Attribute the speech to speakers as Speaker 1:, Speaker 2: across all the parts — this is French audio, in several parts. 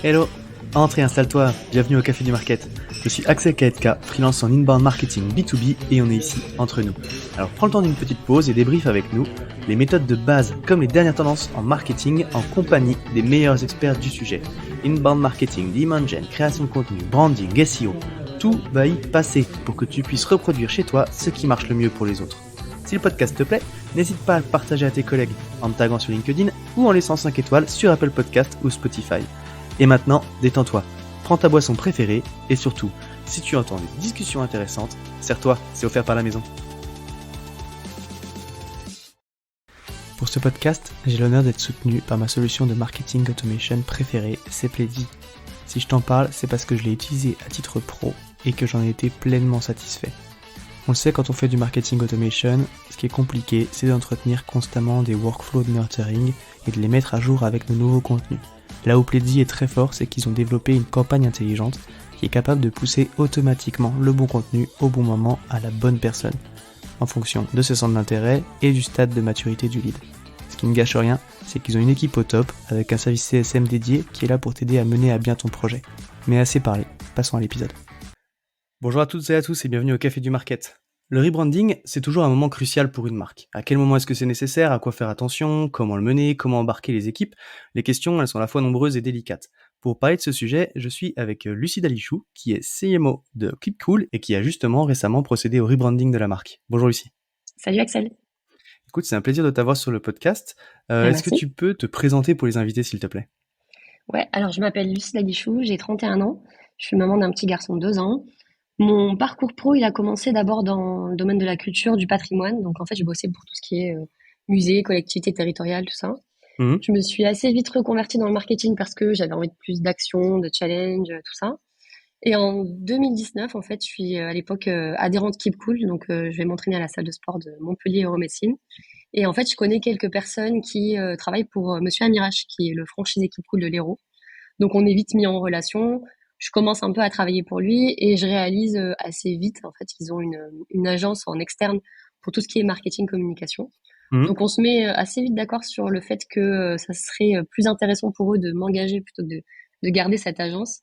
Speaker 1: Hello, entre et installe-toi, bienvenue au Café du Market. Je suis Axel Kaetka, freelance en inbound marketing B2B et on est ici entre nous. Alors prends le temps d'une petite pause et débrief avec nous les méthodes de base comme les dernières tendances en marketing en compagnie des meilleurs experts du sujet. Inbound marketing, demand gen, création de contenu, branding, SEO, tout va y passer pour que tu puisses reproduire chez toi ce qui marche le mieux pour les autres. Si le podcast te plaît, n'hésite pas à le partager à tes collègues en me taguant sur LinkedIn ou en laissant 5 étoiles sur Apple Podcast ou Spotify. Et maintenant, détends-toi, prends ta boisson préférée et surtout, si tu entends des discussions intéressantes, serre-toi, c'est offert par la maison. Pour ce podcast, j'ai l'honneur d'être soutenu par ma solution de marketing automation préférée, Sepleady. Si je t'en parle, c'est parce que je l'ai utilisé à titre pro et que j'en ai été pleinement satisfait. On le sait, quand on fait du marketing automation, ce qui est compliqué, c'est d'entretenir constamment des workflows de nurturing et de les mettre à jour avec nos nouveaux contenus. Là où Pledzi est très fort, c'est qu'ils ont développé une campagne intelligente qui est capable de pousser automatiquement le bon contenu au bon moment à la bonne personne, en fonction de ses centres d'intérêt et du stade de maturité du lead. Ce qui ne gâche rien, c'est qu'ils ont une équipe au top avec un service CSM dédié qui est là pour t'aider à mener à bien ton projet. Mais assez parlé, passons à l'épisode. Bonjour à toutes et à tous et bienvenue au Café du Market. Le rebranding, c'est toujours un moment crucial pour une marque. À quel moment est-ce que c'est nécessaire? À quoi faire attention? Comment le mener? Comment embarquer les équipes? Les questions, elles sont à la fois nombreuses et délicates. Pour parler de ce sujet, je suis avec Lucie Dalichou, qui est CMO de Keepcool et qui a justement récemment procédé au rebranding de la marque. Bonjour Lucie.
Speaker 2: Salut Axel.
Speaker 1: Écoute, c'est un plaisir de t'avoir sur le podcast. Est-ce que tu peux te présenter pour les invités, s'il te plaît?
Speaker 2: Ouais, alors je m'appelle Lucie Dalichou, j'ai 31 ans, je suis maman d'un petit garçon de 2 ans. Mon parcours pro, il a commencé d'abord dans le domaine de la culture, du patrimoine. Donc en fait, j'ai bossé pour tout ce qui est musée, collectivité territoriale, tout ça.
Speaker 1: Mhm.
Speaker 2: Je me suis assez vite reconvertie dans le marketing parce que j'avais envie de plus d'action, de challenge, tout ça. Et en 2019, en fait, je suis à l'époque adhérente Keepcool, donc je vais m'entraîner à la salle de sport de Montpellier-Euromessine. Et en fait, je connais quelques personnes qui travaillent pour Monsieur Amirache, qui est le franchisé Keepcool de l'Hérault. Donc on est vite mis en relation. Je commence un peu à travailler pour lui et je réalise assez vite, en fait, qu'ils ont une agence en externe pour tout ce qui est marketing communication.
Speaker 1: Mhm.
Speaker 2: Donc on se met assez vite d'accord sur le fait que ça serait plus intéressant pour eux de m'engager plutôt que de garder cette agence.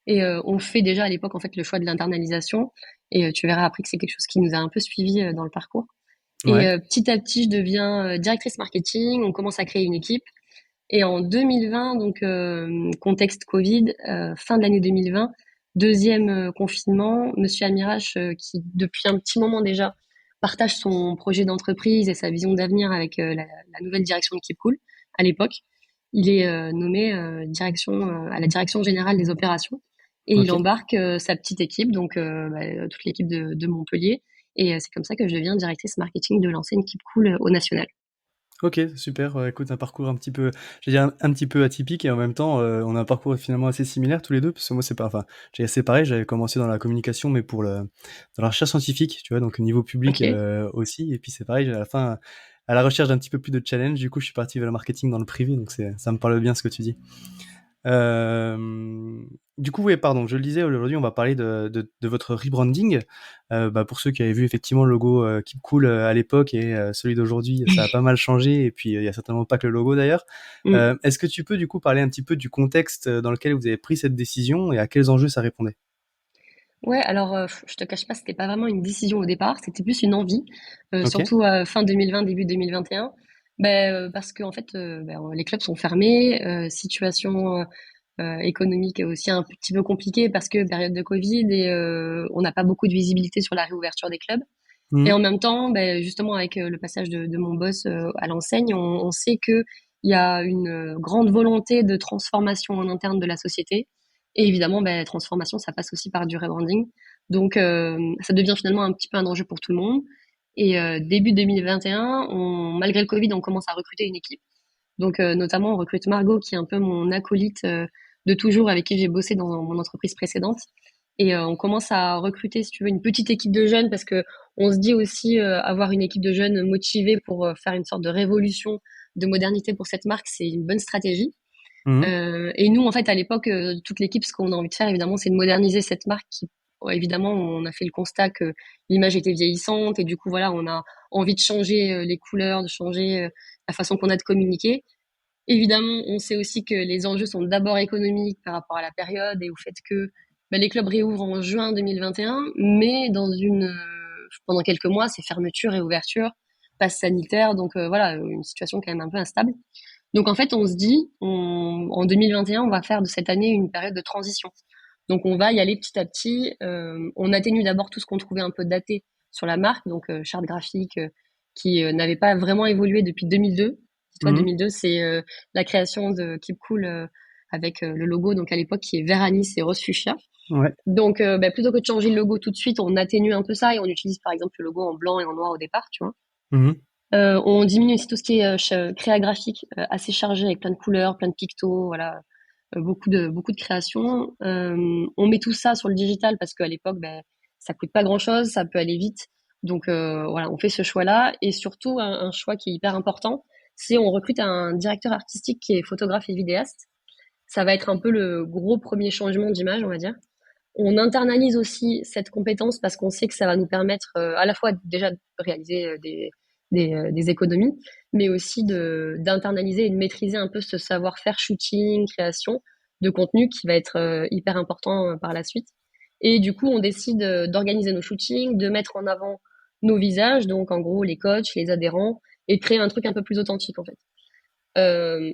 Speaker 2: Et on fait déjà à l'époque en fait le choix de l'internalisation. Et tu verras après que c'est quelque chose qui nous a un peu suivi dans le parcours. Et
Speaker 1: Ouais.
Speaker 2: petit à petit, je deviens directrice marketing. On commence à créer une équipe. Et en 2020, donc contexte Covid, fin de l'année 2020, deuxième confinement, Monsieur Amirache, qui depuis un petit moment déjà partage son projet d'entreprise et sa vision d'avenir avec la nouvelle direction de Keepcool à l'époque. Il est nommé à la direction générale des opérations et il
Speaker 1: Ok.
Speaker 2: embarque sa petite équipe, donc toute l'équipe de Montpellier. Et c'est comme ça que je deviens directrice marketing de l'enseigne Keepcool au national.
Speaker 1: Ok, super. Écoute, un parcours un petit peu, je vais dire un petit peu atypique et en même temps, on a un parcours finalement assez similaire tous les deux, parce que moi c'est pas, enfin, c'est pareil. J'avais commencé dans la communication, mais dans la recherche scientifique, tu vois, donc niveau public
Speaker 2: Ok.
Speaker 1: aussi. Et puis c'est pareil, à la fin, à la recherche d'un petit peu plus de challenge. Du coup, je suis parti vers le marketing dans le privé, donc ça me parle bien ce que tu dis. Du coup, oui, pardon, je le disais, aujourd'hui, on va parler de votre rebranding. Pour ceux qui avaient vu effectivement le logo Keepcool à l'époque et celui d'aujourd'hui, ça a pas mal changé. Et puis, il y a certainement pas que le logo d'ailleurs.
Speaker 2: Mm.
Speaker 1: Est-ce que tu peux du coup parler un petit peu du contexte dans lequel vous avez pris cette décision et à quels enjeux ça répondait?
Speaker 2: Ouais, alors je te cache pas, c'était pas vraiment une décision au départ, c'était plus une envie,
Speaker 1: Ok.
Speaker 2: surtout fin 2020, début 2021. Parce que en fait, les clubs sont fermés, situation économique aussi un petit peu compliquée parce que période de Covid et on n'a pas beaucoup de visibilité sur la réouverture des clubs. Et en
Speaker 1: Mhm.
Speaker 2: même temps, justement avec le passage de mon boss à l'enseigne, on sait que il y a une grande volonté de transformation en interne de la société. Et évidemment, transformation, ça passe aussi par du rebranding. Donc, ça devient finalement un petit peu un enjeu pour tout le monde. Et début 2021, malgré le Covid, on commence à recruter une équipe. Donc, notamment, on recrute Margot, qui est un peu mon acolyte de toujours, avec qui j'ai bossé dans mon entreprise précédente. Et on commence à recruter, si tu veux, une petite équipe de jeunes parce que on se dit aussi avoir une équipe de jeunes motivés pour faire une sorte de révolution, de modernité pour cette marque, c'est une bonne stratégie.
Speaker 1: Mhm.
Speaker 2: Et nous, en fait, à l'époque, toute l'équipe, ce qu'on a envie de faire, évidemment, c'est de moderniser cette marque qui évidemment, on a fait le constat que l'image était vieillissante et du coup, voilà, on a envie de changer les couleurs, de changer la façon qu'on a de communiquer. Évidemment, on sait aussi que les enjeux sont d'abord économiques par rapport à la période et au fait que les clubs réouvrent en juin 2021, mais pendant quelques mois, c'est fermeture et ouverture, passe sanitaire, donc voilà, une situation quand même un peu instable. Donc en fait, on se dit, en 2021, on va faire de cette année une période de transition. Donc on va y aller petit à petit. On atténue d'abord tout ce qu'on trouvait un peu daté sur la marque, donc charte graphique qui n'avait pas vraiment évolué depuis 2002. Dis-toi,
Speaker 1: Mhm.
Speaker 2: 2002, c'est la création de Keep Cool avec le logo, donc à l'époque qui est vert anis et rose fuchsia.
Speaker 1: Ouais.
Speaker 2: Donc plutôt que de changer le logo tout de suite, on atténue un peu ça et on utilise par exemple le logo en blanc et en noir au départ, tu vois.
Speaker 1: Mhm.
Speaker 2: On diminue aussi tout ce qui est créa graphique, assez chargé avec plein de couleurs, plein de pictos, voilà, beaucoup de créations. On met tout ça sur le digital parce qu'à l'époque, ça coûte pas grand-chose, ça peut aller vite. Donc voilà, on fait ce choix-là et surtout un choix qui est hyper important, c'est on recrute un directeur artistique qui est photographe et vidéaste. Ça va être un peu le gros premier changement d'image, on va dire. On internalise aussi cette compétence parce qu'on sait que ça va nous permettre à la fois déjà de réaliser des économies, mais aussi d'internaliser et de maîtriser un peu ce savoir-faire shooting, création de contenu qui va être hyper important par la suite. Et du coup, on décide d'organiser nos shootings, de mettre en avant nos visages, donc en gros les coachs, les adhérents, et de créer un truc un peu plus authentique en fait.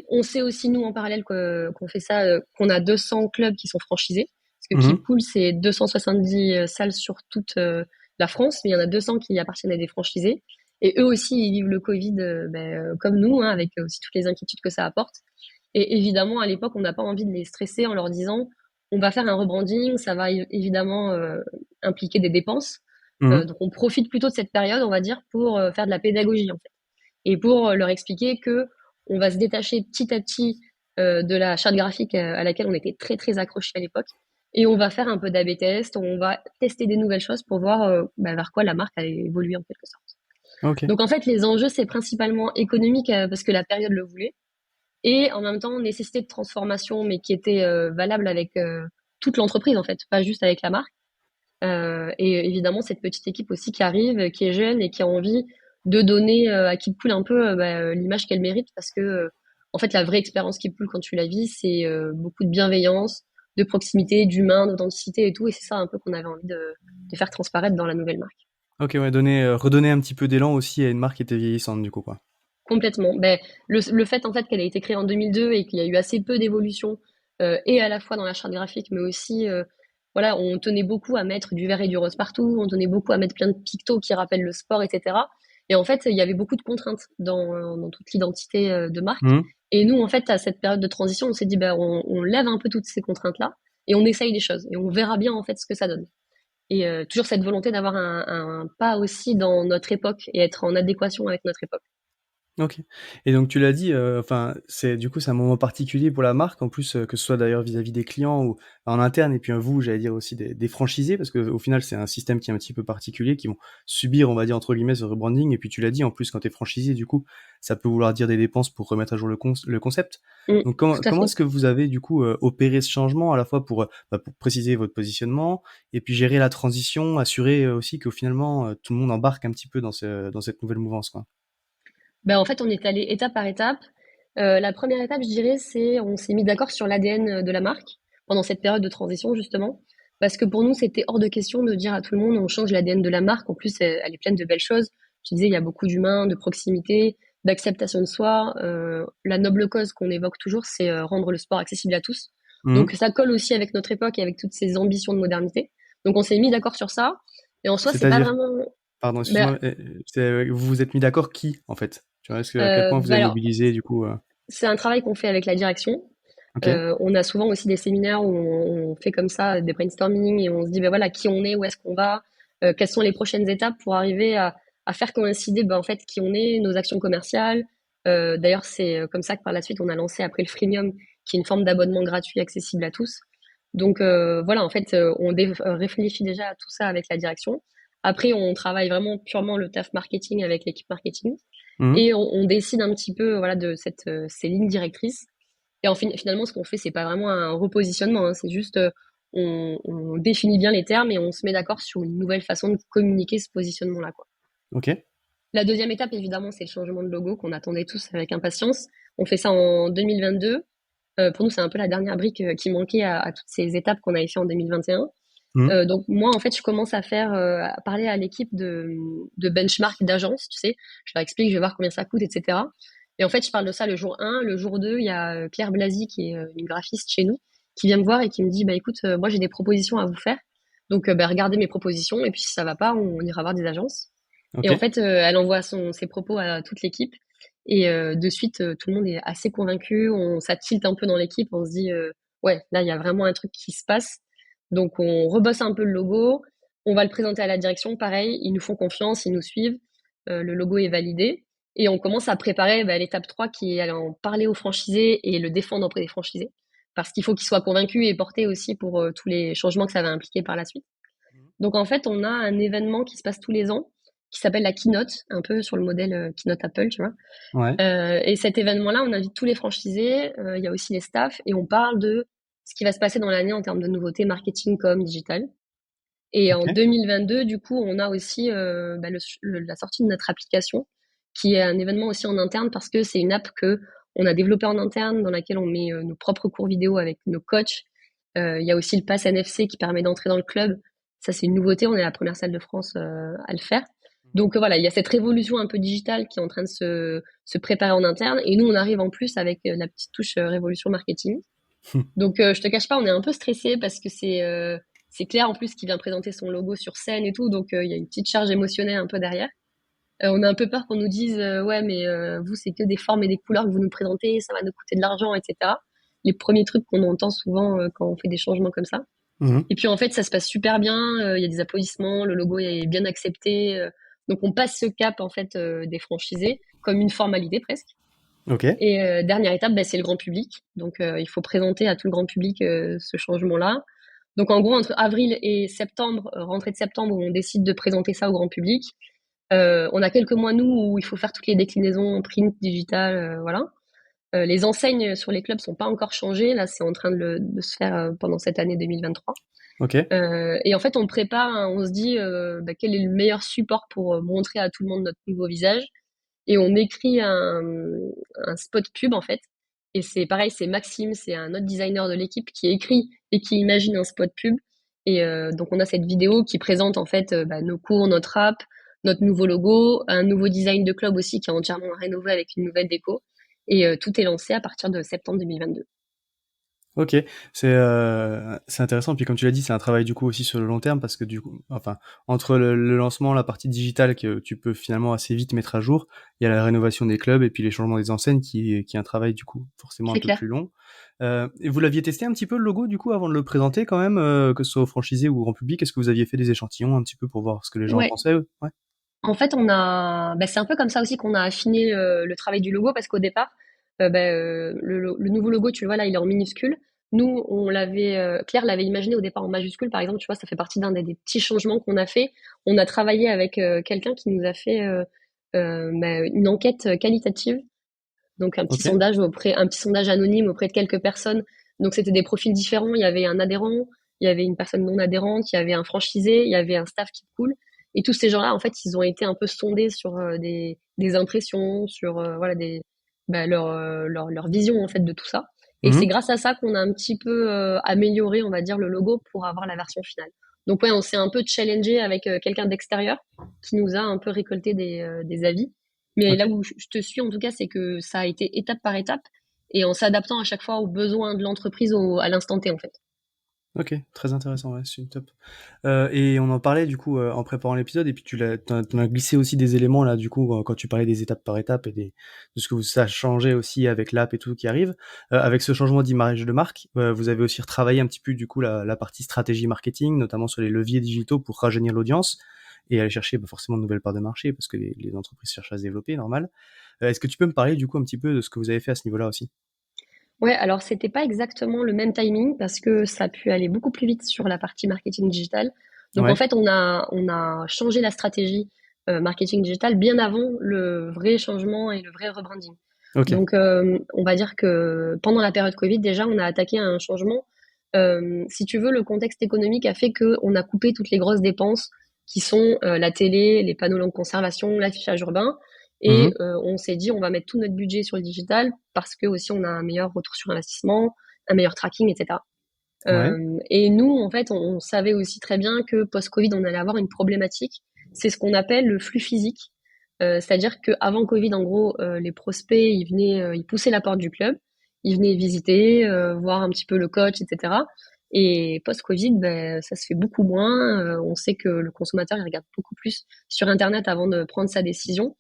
Speaker 2: On sait aussi, nous, en parallèle, qu'on fait ça, qu'on a 200 clubs qui sont franchisés. Parce que Keep
Speaker 1: Mhm.
Speaker 2: Cool, c'est 270 salles sur toute la France, mais il y en a 200 qui appartiennent à des franchisés. Et eux aussi, ils vivent le Covid comme nous, hein, avec aussi toutes les inquiétudes que ça apporte. Et évidemment, à l'époque, on n'a pas envie de les stresser en leur disant, on va faire un rebranding, ça va évidemment impliquer des dépenses.
Speaker 1: Mhm.
Speaker 2: Donc on profite plutôt de cette période, on va dire, pour faire de la pédagogie, en fait et pour leur expliquer que on va se détacher petit à petit de la charte graphique à laquelle on était très très accroché à l'époque et on va faire un peu d'A/B test, on va tester des nouvelles choses pour voir vers quoi la marque a évolué en quelque sorte.
Speaker 1: Ok.
Speaker 2: Donc en fait les enjeux c'est principalement économique parce que la période le voulait et en même temps nécessité de transformation mais qui était valable avec toute l'entreprise en fait, pas juste avec la marque. Et évidemment, cette petite équipe aussi qui arrive, qui est jeune et qui a envie de donner à Keep Cool un peu l'image qu'elle mérite parce que, en fait, la vraie expérience Keep Cool quand tu la vis, c'est beaucoup de bienveillance, de proximité, d'humain, d'authenticité et tout. Et c'est ça un peu qu'on avait envie de faire transparaître dans la nouvelle marque.
Speaker 1: Ok, ouais, redonner un petit peu d'élan aussi à une marque qui était vieillissante, du coup, quoi.
Speaker 2: Complètement. Le fait en fait qu'elle a été créée en 2002 et qu'il y a eu assez peu d'évolution et à la fois dans la charte graphique, mais aussi voilà, on tenait beaucoup à mettre du vert et du rose partout, on tenait beaucoup à mettre plein de pictos qui rappellent le sport, etc. Et en fait, il y avait beaucoup de contraintes dans toute l'identité de marque.
Speaker 1: Mhm.
Speaker 2: Et nous, en fait, à cette période de transition, on s'est dit, on lève un peu toutes ces contraintes-là et on essaye des choses et on verra bien en fait ce que ça donne. Et toujours cette volonté d'avoir un pas aussi dans notre époque et être en adéquation avec notre époque.
Speaker 1: OK. Et donc tu l'as dit, enfin, c'est un moment particulier pour la marque en plus, que ce soit d'ailleurs vis-à-vis des clients ou en interne et puis, vous, j'allais dire aussi des franchisés parce qu'au final, c'est un système qui est un petit peu particulier, qui vont subir, on va dire, entre guillemets, «ce rebranding» et puis tu l'as dit, en plus, quand tu es franchisé, du coup, ça peut vouloir dire des dépenses pour remettre à jour le concept. Donc comment
Speaker 2: Tout à
Speaker 1: comment
Speaker 2: fait.
Speaker 1: est-ce que vous avez, du coup, opéré ce changement à la fois pour préciser votre positionnement et puis gérer la transition, assurer, aussi que finalement, tout le monde embarque un petit peu dans cette nouvelle mouvance, quoi?
Speaker 2: En fait, on est allé étape par étape. La première étape, je dirais, c'est on s'est mis d'accord sur l'ADN de la marque pendant cette période de transition, justement. Parce que pour nous, c'était hors de question de dire à tout le monde, on change l'ADN de la marque. En plus, elle est pleine de belles choses. Je disais, il y a beaucoup d'humains, de proximité, d'acceptation de soi. La noble cause qu'on évoque toujours, c'est rendre le sport accessible à tous. Donc,
Speaker 1: Mmh.
Speaker 2: ça colle aussi avec notre époque et avec toutes ces ambitions de modernité. Donc, on s'est mis d'accord sur ça. Et en soi, c'est pas
Speaker 1: C'est-à-dire?
Speaker 2: vraiment.
Speaker 1: Pardon,
Speaker 2: Ben,
Speaker 1: excuse-moi, vous vous êtes mis d'accord qui, en fait? Tu vois? Est-ce que à quel point vous avez
Speaker 2: alors,
Speaker 1: mobilisé du coup,
Speaker 2: c'est un travail qu'on fait avec la direction.
Speaker 1: OK.
Speaker 2: On a souvent aussi des séminaires où on fait comme ça des brainstorming et on se dit ben voilà qui on est, où est-ce qu'on va, quelles sont les prochaines étapes pour arriver à faire coïncider en fait qui on est, nos actions commerciales. D'ailleurs c'est comme ça que par la suite on a lancé après le freemium qui est une forme d'abonnement gratuit accessible à tous. Donc voilà en fait réfléchit déjà à tout ça avec la direction. Après on travaille vraiment purement le taf marketing avec l'équipe marketing
Speaker 1: Mmh mh.
Speaker 2: et on décide un petit peu voilà de ces lignes directrices et finalement, ce qu'on fait, c'est pas vraiment un repositionnement, hein, c'est juste, on définit bien les termes et on se met d'accord sur une nouvelle façon de communiquer ce positionnement-là, quoi.
Speaker 1: Ok.
Speaker 2: La deuxième étape, évidemment, c'est le changement de logo qu'on attendait tous avec impatience. On fait ça en 2022. Pour nous, c'est un peu la dernière brique qui manquait à toutes ces étapes qu'on avait fait en 2021.
Speaker 1: Mhm.
Speaker 2: Donc moi, en fait, je commence à parler à l'équipe de benchmark d'agence, tu sais. Je leur explique, je vais voir combien ça coûte, etc. Et en fait, je parle de ça le jour 1. Le jour 2, il y a Claire Blasi, qui est une graphiste chez nous, qui vient me voir et qui me dit, bah écoute, moi j'ai des propositions à vous faire. Donc bah, regardez mes propositions et puis si ça va pas, on ira voir des agences. Et
Speaker 1: Ok.
Speaker 2: en fait, elle envoie ses propos à toute l'équipe. Et de suite, tout le monde est assez convaincu. Ça tilte un peu dans l'équipe. On se dit, ouais, là, il y a vraiment un truc qui se passe. Donc, on rebosse un peu le logo. On va le présenter à la direction. Pareil, ils nous font confiance, ils nous suivent. Le logo est validé. Et on commence à préparer bah, l'étape 3 qui est en parler aux franchisés et le défendre auprès des franchisés. Parce qu'il faut qu'ils soient convaincus et portés aussi pour tous les changements que ça va impliquer par la suite. Donc en fait, on a un événement qui se passe tous les ans, qui s'appelle la keynote, un peu sur le modèle keynote Apple, tu vois.
Speaker 1: Ouais.
Speaker 2: Et cet événement-là, on invite tous les franchisés, il y a aussi les staffs, et on parle de ce qui va se passer dans l'année en termes de nouveautés marketing, com, digital. Et en
Speaker 1: Ok.
Speaker 2: 2022, du coup, on a aussi bah, la sortie de notre application, qui est un événement aussi en interne parce que c'est une app que on a développée en interne, dans laquelle on met nos propres cours vidéo avec nos coachs. Il y a aussi le pass NFC qui permet d'entrer dans le club. Ça, c'est une nouveauté. On est la première salle de France à le faire. Donc voilà, il y a cette révolution un peu digitale qui est en train de se préparer en interne. Et nous, on arrive en plus avec la petite touche révolution marketing. Donc je te cache pas, on est un peu stressé parce que c'est Claire en plus qui vient présenter son logo sur scène et tout, donc il y a une petite charge émotionnelle un peu derrière. On a un peu peur qu'on nous dise ouais mais vous c'est que des formes et des couleurs que vous nous présentez, ça va nous coûter de l'argent, etc. Les premiers trucs qu'on entend souvent quand on fait des changements comme ça.
Speaker 1: Mhm.
Speaker 2: Et puis en fait ça se passe super bien, il y a des applaudissements, le logo est bien accepté, donc on passe ce cap en fait des franchisés comme une formalité presque.
Speaker 1: Ok.
Speaker 2: Et dernière étape, bah, c'est le grand public. Donc, il faut présenter à tout le grand public ce changement-là. Donc, en gros, entre avril et septembre, rentrée de septembre, où on décide de présenter ça au grand public. On a quelques mois, nous, où il faut faire toutes les déclinaisons print, digital, voilà. Les enseignes sur les clubs sont pas encore changées. Là, c'est en train de se faire pendant cette année 2023.
Speaker 1: Ok.
Speaker 2: Et en fait, on prépare, hein, on se dit bah, quel est le meilleur support pour montrer à tout le monde notre nouveau visage et on écrit un spot pub en fait. Et c'est pareil, c'est Maxime, c'est un autre designer de l'équipe qui écrit et qui imagine un spot pub. Et donc on a cette vidéo qui présente en fait bah, nos cours, notre app, notre nouveau logo, un nouveau design de club aussi qui est entièrement rénové avec une nouvelle déco. Et tout est lancé à partir de septembre 2022.
Speaker 1: Ok, c'est intéressant. Puis comme tu l'as dit, c'est un travail du coup aussi sur le long terme parce que du coup, enfin, entre le lancement, la partie digitale que tu peux finalement assez vite mettre à jour, il y a la rénovation des clubs et puis les changements des enseignes qui est un travail du coup forcément un
Speaker 2: C'est
Speaker 1: peu plus
Speaker 2: clair.
Speaker 1: long. Et vous l'aviez testé un petit peu le logo du coup avant de le présenter quand même, que ce soit aux franchisés ou au grand public. Est-ce que vous aviez fait des échantillons un petit peu pour voir ce que les gens en
Speaker 2: Ouais.
Speaker 1: pensaient? Ouais.
Speaker 2: En fait, bah, c'est un peu comme ça aussi qu'on a affiné le travail du logo parce qu'au départ, le nouveau logo, tu le vois là, il est en minuscule. Nous, Claire l'avait imaginé au départ en majuscule, par exemple, tu vois, ça fait partie d'un des petits changements qu'on a fait. On a travaillé avec quelqu'un qui nous a fait bah, une enquête qualitative, donc
Speaker 1: Ok.
Speaker 2: un petit sondage anonyme auprès de quelques personnes. Donc c'était des profils différents. Il y avait un adhérent, il y avait une personne non adhérente, il y avait un franchisé, il y avait un staff qui cool. Et tous ces gens-là, en fait, ils ont été un peu sondés sur des impressions, sur voilà bah, leur vision en fait de tout ça. Et c'est
Speaker 1: Mhm.
Speaker 2: grâce à ça qu'on a un petit peu amélioré, on va dire, le logo pour avoir la version finale. Donc ouais, on s'est un peu challengé avec quelqu'un d'extérieur qui nous a un peu récolté des avis. Mais
Speaker 1: Ok.
Speaker 2: là où je te suis, en tout cas, c'est que ça a été étape par étape et en s'adaptant à chaque fois aux besoins de l'entreprise à l'instant T, en fait.
Speaker 1: Ok, très intéressant, ouais, c'est une top. Et on en parlait du coup en préparant l'épisode, et puis t'en as glissé aussi des éléments là, du coup, quand tu parlais des étapes par étapes et de ce que ça a changé aussi avec l'app et tout qui arrive. Avec ce changement d'image de marque, vous avez aussi retravaillé un petit peu du coup la partie stratégie marketing, notamment sur les leviers digitaux pour rajeunir l'audience et aller chercher bah, forcément de nouvelles parts de marché parce que les entreprises cherchent à se développer, normal. Est-ce que tu peux me parler du coup un petit peu de ce que vous avez fait à ce niveau-là aussi?
Speaker 2: Ouais, alors c'était pas exactement le même timing parce que ça a pu aller beaucoup plus vite sur la partie marketing digital. Donc en
Speaker 1: Ouais,
Speaker 2: fait, on a changé la stratégie marketing digital bien avant le vrai changement et le vrai rebranding.
Speaker 1: ok.
Speaker 2: Donc on va dire que pendant la période Covid, déjà, on a attaqué un changement. Si tu veux, le contexte économique a fait qu'on a coupé toutes les grosses dépenses qui sont la télé, les panneaux longue conservation, l'affichage urbain. Et
Speaker 1: Mhm.
Speaker 2: on s'est dit, on va mettre tout notre budget sur le digital parce que aussi on a un meilleur retour sur investissement, un meilleur tracking, etc.
Speaker 1: Ouais.
Speaker 2: Et nous, en fait, on savait aussi très bien que post-Covid, on allait avoir une problématique. C'est ce qu'on appelle le flux physique. C'est-à-dire qu'avant Covid, en gros, les prospects, ils venaient, ils poussaient la porte du club, ils venaient visiter, voir un petit peu le coach, etc. Et post-Covid, ben, ça se fait beaucoup moins. On sait que le consommateur, il regarde beaucoup plus sur Internet avant de prendre sa décision.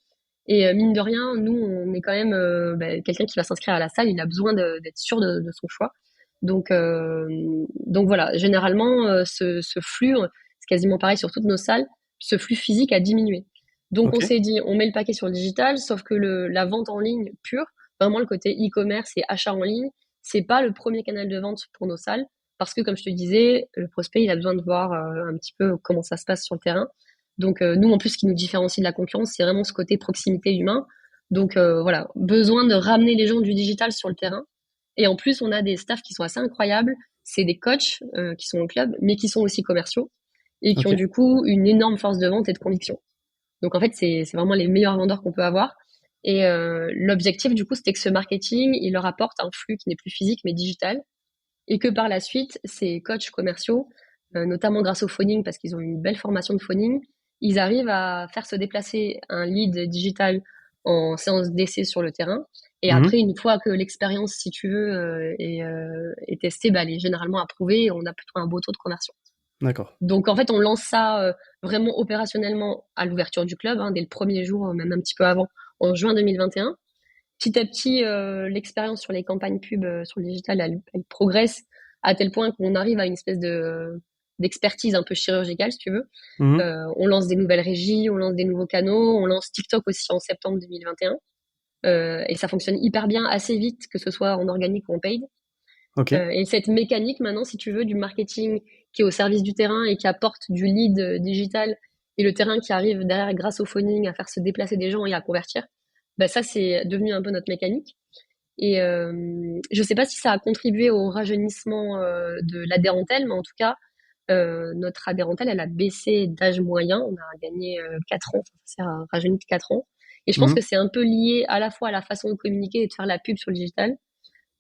Speaker 2: Et mine de rien, nous, on est quand même ben, quelqu'un qui va s'inscrire à la salle, il a besoin d'être sûr de son choix. Donc, euh, donc voilà, généralement, ce flux, c'est quasiment pareil sur toutes nos salles, ce flux physique a diminué. Donc on
Speaker 1: Ok.
Speaker 2: s'est dit, on met le paquet sur le digital, sauf que la vente en ligne pure, vraiment le côté e-commerce et achat en ligne, c'est pas le premier canal de vente pour nos salles, parce que comme je te disais, le prospect, il a besoin de voir un petit peu comment ça se passe sur le terrain. Donc nous, en plus, ce qui nous différencie de la concurrence, c'est vraiment ce côté proximité humain. Donc voilà, besoin de ramener les gens du digital sur le terrain. Et en plus, on a des staffs qui sont assez incroyables. C'est des coachs qui sont au club, mais qui sont aussi commerciaux et qui ont
Speaker 1: Ok.
Speaker 2: du coup une énorme force de vente et de conviction. Donc en fait, c'est vraiment les meilleurs vendeurs qu'on peut avoir. Et l'objectif, du coup, c'était que ce marketing, il leur apporte un flux qui n'est plus physique, mais digital. Et que par la suite, ces coachs commerciaux, notamment grâce au phoning, parce qu'ils ont une belle formation de phoning, ils arrivent à faire se déplacer un lead digital en séance d'essai sur le terrain. Et
Speaker 1: Mhm.
Speaker 2: après, une fois que l'expérience, si tu veux, est testée, bah, elle est généralement approuvée et on a plutôt un beau taux de conversion.
Speaker 1: D'accord.
Speaker 2: Donc en fait, on lance ça vraiment opérationnellement à l'ouverture du club, hein, dès le premier jour, même un petit peu avant, en juin 2021. Petit à petit, l'expérience sur les campagnes pub sur le digital, elle progresse à tel point qu'on arrive à une espèce d'expertise un peu chirurgicale, si tu veux.
Speaker 1: Mhm.
Speaker 2: On lance des nouvelles régies, on lance des nouveaux canaux, on lance TikTok aussi en septembre 2021. Et ça fonctionne hyper bien, assez vite, que ce soit en organique ou en paid.
Speaker 1: Ok.
Speaker 2: Et cette mécanique maintenant, si tu veux, du marketing qui est au service du terrain et qui apporte du lead digital et le terrain qui arrive derrière grâce au phoning à faire se déplacer des gens et à convertir, bah ça c'est devenu un peu notre mécanique. Et je sais pas si ça a contribué au rajeunissement de l'adhérentèle, mais en tout cas, notre adhérentèle, elle a baissé d'âge moyen. On a gagné 4 ans, enfin, ça a rajeuni de 4 ans. Et je pense que
Speaker 1: Mhm.
Speaker 2: c'est un peu lié à la fois à la façon de communiquer et de faire la pub sur le digital,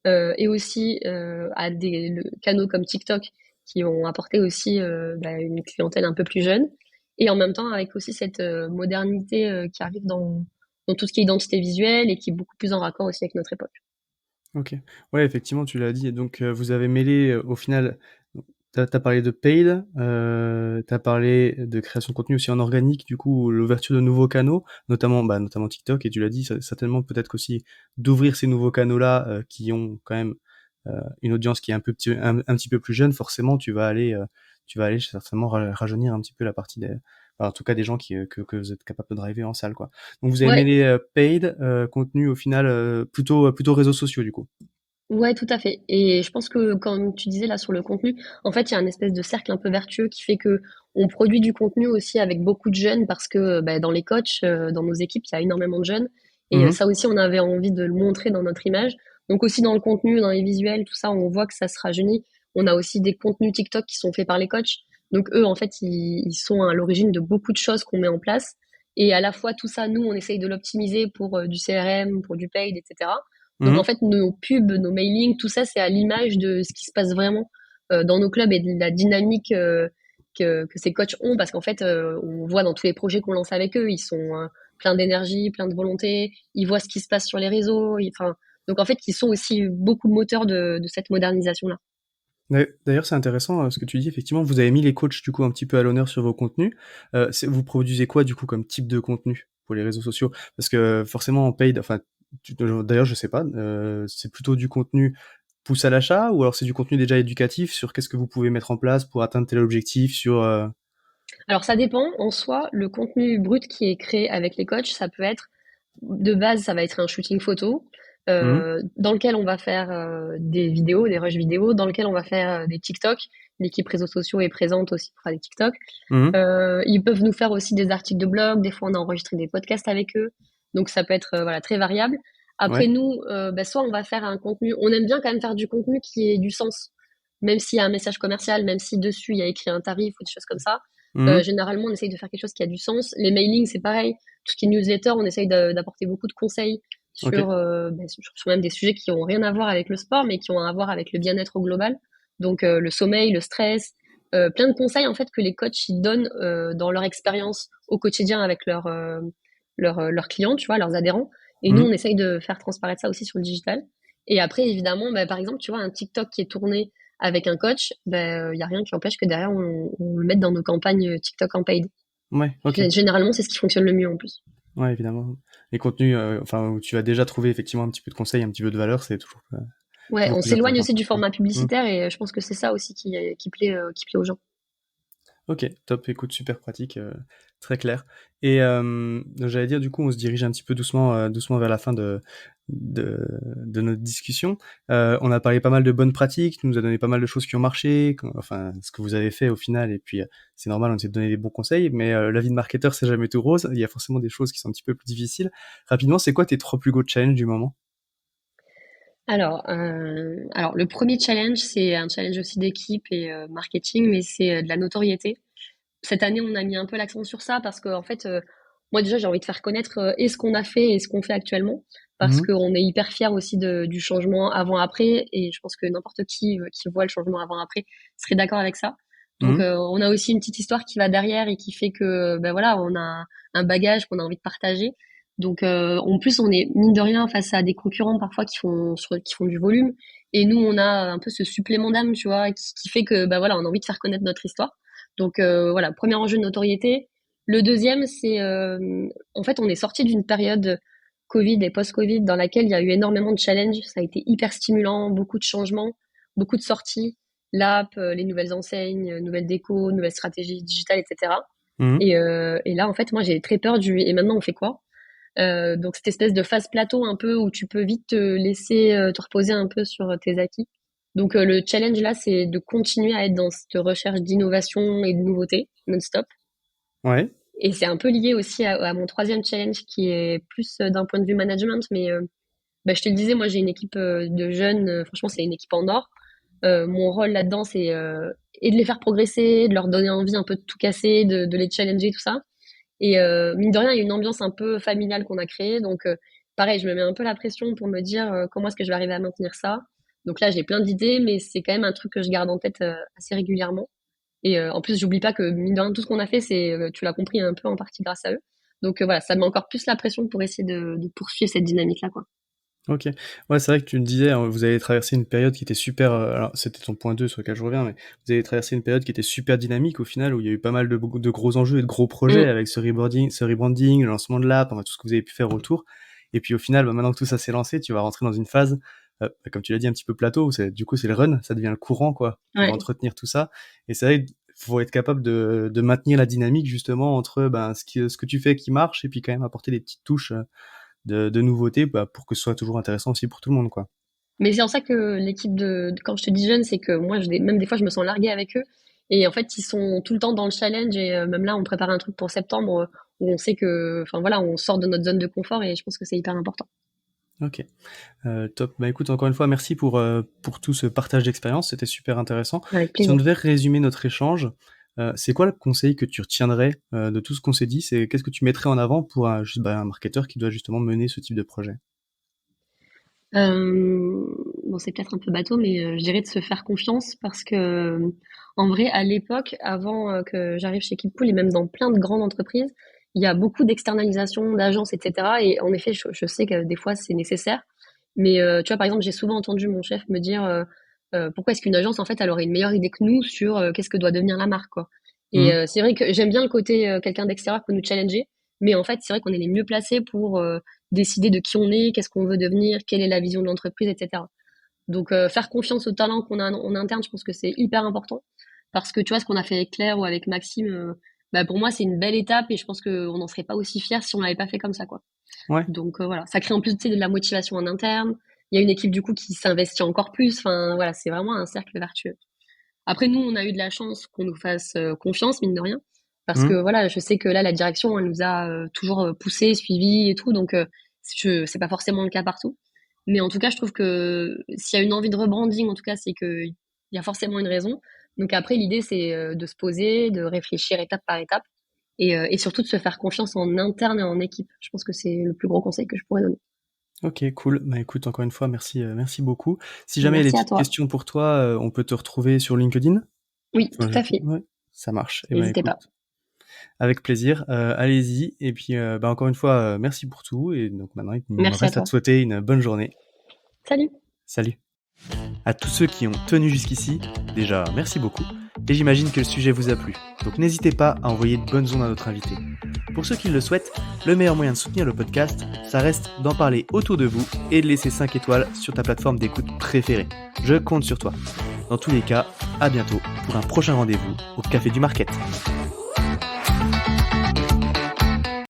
Speaker 2: et aussi à des canaux comme TikTok qui ont apporté aussi bah, une clientèle un peu plus jeune. Et en même temps, avec aussi cette modernité qui arrive dans tout ce qui est identité visuelle et qui est beaucoup plus en raccord aussi avec notre époque.
Speaker 1: Ok. Ouais, effectivement, tu l'as dit. Et donc, vous avez mêlé, au final, t'as parlé de paid, t'as parlé de création de contenu aussi en organique, du coup, l'ouverture de nouveaux canaux, notamment TikTok, et tu l'as dit, certainement peut-être qu'aussi d'ouvrir ces nouveaux canaux-là, qui ont quand même une audience qui est un petit peu plus jeune, forcément, tu vas aller certainement rajeunir un petit peu la partie enfin, en tout cas des gens que vous êtes capable de driver en salle, quoi. Donc vous avez
Speaker 2: Ouais,
Speaker 1: mêlé paid, contenu au final plutôt réseaux sociaux du coup.
Speaker 2: ouais, tout à fait. Et je pense que, comme tu disais là sur le contenu, en fait, il y a un espèce de cercle un peu vertueux qui fait que on produit du contenu aussi avec beaucoup de jeunes parce que bah, dans les coachs, dans nos équipes, il y a énormément de jeunes. Et
Speaker 1: Mhm.
Speaker 2: ça aussi, on avait envie de le montrer dans notre image. Donc aussi dans le contenu, dans les visuels, tout ça, on voit que ça se rajeunit. On a aussi des contenus TikTok qui sont faits par les coachs. Donc eux, en fait, ils sont à l'origine de beaucoup de choses qu'on met en place. Et à la fois, tout ça, nous, on essaye de l'optimiser pour du CRM, pour du paid, etc. Donc en
Speaker 1: Mhm.
Speaker 2: fait, nos pubs, nos mailings, tout ça, c'est à l'image de ce qui se passe vraiment dans nos clubs et de la dynamique que ces coachs ont, parce qu'en fait, on voit dans tous les projets qu'on lance avec eux, ils sont pleins d'énergie, pleins de volonté, ils voient ce qui se passe sur les réseaux, enfin, donc en fait, ils sont aussi beaucoup moteurs de cette modernisation-là.
Speaker 1: D'ailleurs, c'est intéressant ce que tu dis. Effectivement, vous avez mis les coachs du coup un petit peu à l'honneur sur vos contenus. Vous produisez quoi du coup comme type de contenu pour les réseaux sociaux? Parce que forcément en paid, enfin, d'ailleurs je sais pas, c'est plutôt du contenu pousse à l'achat ou alors c'est du contenu déjà éducatif sur qu'est-ce que vous pouvez mettre en place pour atteindre tel objectif sur.
Speaker 2: Alors ça dépend, en soi, le contenu brut qui est créé avec les coachs, ça peut être de base, ça va être un shooting photo
Speaker 1: Mhm.
Speaker 2: dans lequel on va faire des vidéos, des rushs vidéo, dans lequel on va faire des TikTok. L'équipe réseaux sociaux est présente aussi pour faire des TikTok.
Speaker 1: Mhm.
Speaker 2: Ils peuvent nous faire aussi des articles de blog. Des fois, on a enregistré des podcasts avec eux. Donc, ça peut être voilà très variable. Après,
Speaker 1: Ouais.
Speaker 2: nous, bah, soit on va faire un contenu. On aime bien quand même faire du contenu qui ait du sens. même s'il y a un message commercial, même si dessus il y a écrit un tarif ou des choses comme ça,
Speaker 1: Mhm.
Speaker 2: généralement on essaye de faire quelque chose qui a du sens. Les mailings, c'est pareil. Tout ce qui est newsletter, on essaye d'apporter beaucoup de conseils
Speaker 1: Ok.
Speaker 2: sur même des sujets qui ont rien à voir avec le sport, mais qui ont à voir avec le bien-être au global. Donc le sommeil, le stress, plein de conseils en fait que les coachs ils donnent dans leur expérience au quotidien avec leurs clients, tu vois, leurs adhérents. Et nous, on
Speaker 1: Mhm.
Speaker 2: essaye de faire transparaître ça aussi sur le digital. Et après, évidemment, bah, par exemple, tu vois, un TikTok qui est tourné avec un coach, ben, il y a rien qui empêche que derrière, on le mette dans nos campagnes TikTok en paid.
Speaker 1: Ouais, ok.
Speaker 2: Généralement, c'est ce qui fonctionne le mieux en plus.
Speaker 1: Ouais, évidemment. Les contenus, enfin, où tu as déjà trouvé effectivement un petit peu de conseils, un petit peu de valeur, c'est
Speaker 2: Ouais,
Speaker 1: toujours
Speaker 2: on
Speaker 1: plus
Speaker 2: s'éloigne
Speaker 1: intéressant.
Speaker 2: aussi du
Speaker 1: Mm.
Speaker 2: format
Speaker 1: Mm.
Speaker 2: publicitaire et je pense que c'est ça aussi qui plaît aux gens.
Speaker 1: Ok, top, écoute, super pratique, très clair. Et donc j'allais dire, du coup, on se dirige un petit peu doucement vers la fin de notre discussion. On a parlé pas mal de bonnes pratiques, tu nous as donné pas mal de choses qui ont marché, enfin, ce que vous avez fait au final, et puis c'est normal, on essaie de donner des bons conseils, mais la vie de marketeur, c'est jamais tout rose, il y a forcément des choses qui sont un petit peu plus difficiles. Rapidement, c'est quoi tes 3 plus gros challenges du moment?
Speaker 2: Alors le premier challenge, c'est un challenge aussi d'équipe et marketing, mais c'est de la notoriété. Cette année, on a mis un peu l'accent sur ça parce que, en fait, moi déjà, j'ai envie de faire connaître et ce qu'on a fait et ce qu'on fait actuellement, parce
Speaker 1: Mhm.
Speaker 2: qu'on est hyper fiers aussi du changement avant-après, et je pense que n'importe qui voit le changement avant-après serait d'accord avec ça. Donc,
Speaker 1: Mhm.
Speaker 2: on a aussi une petite histoire qui va derrière et qui fait que, ben voilà, on a un bagage qu'on a envie de partager. Donc, en plus, on est mine de rien face à des concurrents parfois qui font du volume, et nous, on a un peu ce supplément d'âme, tu vois, qui fait que, ben voilà, on a envie de faire connaître notre histoire. Donc voilà, premier enjeu de notoriété. Le deuxième, c'est en fait, on est sorti d'une période Covid et post-Covid dans laquelle il y a eu énormément de challenges. Ça a été hyper stimulant, beaucoup de changements, beaucoup de sorties, l'app, les nouvelles enseignes, nouvelles décos, nouvelles stratégies digitales, etc.
Speaker 1: Mhm.
Speaker 2: Et là, en fait, moi, j'ai très peur du et maintenant, on fait quoi? Donc cette espèce de phase plateau un peu où tu peux vite te laisser te reposer un peu sur tes acquis. Donc le challenge là, c'est de continuer à être dans cette recherche d'innovation et de nouveauté non-stop.
Speaker 1: Ouais.
Speaker 2: Et c'est un peu lié aussi à mon troisième challenge qui est plus d'un point de vue management, mais bah, je te le disais, moi j'ai une équipe de jeunes, franchement c'est une équipe en or. Mon rôle là-dedans, c'est et de les faire progresser, de leur donner envie un peu de tout casser, de les challenger, tout ça. Et mine de rien, il y a une ambiance un peu familiale qu'on a créée. Donc, pareil, je me mets un peu la pression pour me dire comment est-ce que je vais arriver à maintenir ça. Donc là, j'ai plein d'idées, mais c'est quand même un truc que je garde en tête assez régulièrement. Et en plus, j'oublie pas que mine de rien, tout ce qu'on a fait, c'est, tu l'as compris, un peu en partie grâce à eux. Donc voilà, ça me met encore plus la pression pour essayer de poursuivre cette dynamique-là, quoi.
Speaker 1: Ok. Ouais, c'est vrai que tu me disais, hein, vous avez traversé une période qui était super. Alors, c'était ton point 2 sur lequel je reviens, mais vous avez traversé une période qui était super dynamique au final, où il y a eu pas mal de gros enjeux et de gros projets
Speaker 2: Mm.
Speaker 1: avec ce rebranding, le lancement de l'app, enfin, tout ce que vous avez pu faire autour. Et puis au final, bah, maintenant que tout ça s'est lancé, tu vas rentrer dans une phase, bah, comme tu l'as dit, un petit peu plateau, où du coup c'est le run, ça devient le courant, quoi, pour
Speaker 2: Ouais.
Speaker 1: entretenir tout ça. Et c'est vrai, faut être capable de maintenir la dynamique justement entre ben, ce que tu fais qui marche, et puis quand même apporter des petites touches de nouveautés, bah, pour que ce soit toujours intéressant aussi pour tout le monde, quoi.
Speaker 2: Mais c'est en ça que l'équipe quand je te dis jeune, c'est que moi, même des fois, je me sens larguée avec eux. Et en fait, ils sont tout le temps dans le challenge. Et même là, on prépare un truc pour septembre où on sait que, enfin voilà, on sort de notre zone de confort. Et je pense que c'est hyper important.
Speaker 1: Ok, top. Bah écoute, encore une fois, merci pour tout ce partage d'expérience, c'était super intéressant.
Speaker 2: Avec
Speaker 1: Si on
Speaker 2: plaisir.
Speaker 1: devait résumer notre échange, c'est quoi le conseil que tu retiendrais de tout ce qu'on s'est dit? C'est qu'est-ce que tu mettrais en avant pour un marketeur qui doit justement mener ce type de projet?
Speaker 2: Bon, c'est peut-être un peu bateau, mais je dirais de se faire confiance parce que, en vrai, à l'époque, avant que j'arrive chez Keepcool et même dans plein de grandes entreprises, il y a beaucoup d'externalisation, d'agences, etc. Et en effet, je sais que des fois, c'est nécessaire. Mais tu vois, par exemple, j'ai souvent entendu mon chef me dire pourquoi est-ce qu'une agence, en fait, elle aurait une meilleure idée que nous sur qu'est-ce que doit devenir la marque, quoi. Et
Speaker 1: Mhm.
Speaker 2: c'est vrai que j'aime bien le côté quelqu'un d'extérieur peut nous challenger, mais en fait, c'est vrai qu'on est les mieux placés pour décider de qui on est, qu'est-ce qu'on veut devenir, quelle est la vision de l'entreprise, etc. Donc, faire confiance au talent qu'on a en interne, je pense que c'est hyper important. Parce que tu vois, ce qu'on a fait avec Claire ou avec Maxime, bah, pour moi, c'est une belle étape et je pense qu'on n'en serait pas aussi fiers si on l'avait pas fait comme ça, quoi.
Speaker 1: Ouais.
Speaker 2: Donc voilà, ça crée en plus tu sais, de la motivation en interne. Il y a une équipe du coup qui s'investit encore plus. Enfin voilà, c'est vraiment un cercle vertueux. Après nous, on a eu de la chance qu'on nous fasse confiance mine de rien, parce que
Speaker 1: Mhm.
Speaker 2: voilà, je sais que là la direction elle nous a toujours poussé, suivi et tout, donc c'est pas forcément le cas partout. Mais en tout cas, je trouve que s'il y a une envie de rebranding, en tout cas, c'est que il y a forcément une raison. Donc après, l'idée, c'est de se poser, de réfléchir étape par étape et surtout de se faire confiance en interne et en équipe. Je pense que c'est le plus gros conseil que je pourrais donner.
Speaker 1: Ok, cool. Bah écoute, encore une fois, merci beaucoup. Si jamais il y a des
Speaker 2: Merci à
Speaker 1: petites
Speaker 2: toi.
Speaker 1: questions pour toi, on peut te retrouver sur LinkedIn?
Speaker 2: Oui,
Speaker 1: Enfin,
Speaker 2: tout à fait.
Speaker 1: ouais, ça marche. Et ben
Speaker 2: N'hésitez
Speaker 1: écoute,
Speaker 2: pas.
Speaker 1: avec plaisir. Allez-y. Et puis, bah encore une fois, merci pour tout. Et donc maintenant, il me
Speaker 2: Merci à
Speaker 1: reste à
Speaker 2: toi.
Speaker 1: te souhaiter une bonne journée.
Speaker 2: Salut!
Speaker 1: Salut. À tous ceux qui ont tenu jusqu'ici, déjà merci beaucoup, et j'imagine que le sujet vous a plu, donc n'hésitez pas à envoyer de bonnes ondes à notre invité. Pour ceux qui le souhaitent, le meilleur moyen de soutenir le podcast, ça reste d'en parler autour de vous et de laisser 5 étoiles sur ta plateforme d'écoute préférée. Je compte sur toi. Dans tous les cas, à bientôt pour un prochain rendez-vous au Café du Market.